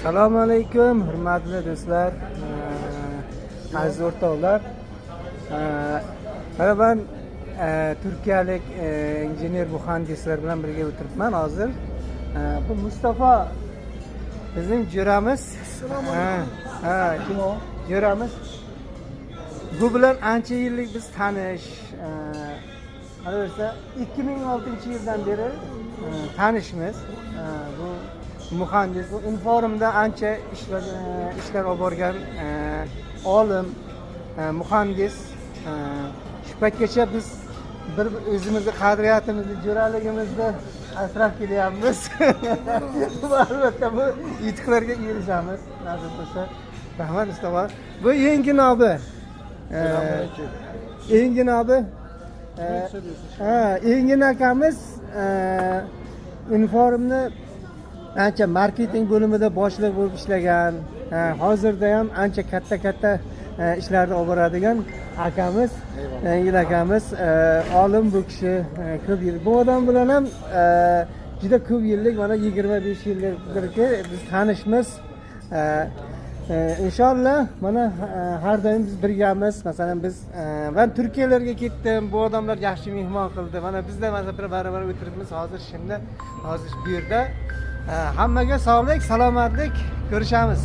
Assalomu alaykum, hurmatli do'stlar, aziz o'rtoqlar. Mana men turkiyalik injener muhandislar bilan birga o'tiribman hozir. Bu Mustafa bizim jo'ramiz. Assalomu alaykum. Jo'ramiz. Bu bilan ancha yillik biz tanish. Qarasa 2006-yildan beri tanishmiz. Bu muhandis, bu Inforumda ancha ishlar olib borgan olim, muhandis. Shu paytgacha biz bir o'zimizni qadriyatimizni, jo'raligimizni asrab kelyapmiz. Albatta bu yutuqlarga erishamiz, nasib bo'lsa. Rahmat Mustafa. Bu Engin abi. Engin abi. Engin akamiz Inforumni ancha marketing bo'limida boshliq bo'lib ishlagan, hozirda ham ancha katta ishlarni olib boradigan akamiz, Engin akamiz, olim bu kishi, ko'p yil. Bu odam bilan ham juda ko'p yillik, mana 25 yildirki biz tanishmiz. İnşallah mana har doim biz birgamiz. Masalan biz ben Turkiyalarga ketdim. Bu odamlar yaxshi mehmon qildi. Mana bizda bir baravar o'tiribmiz hozir bu yerda. Hammaga sog'lik, salomatlik, ko'rishamiz.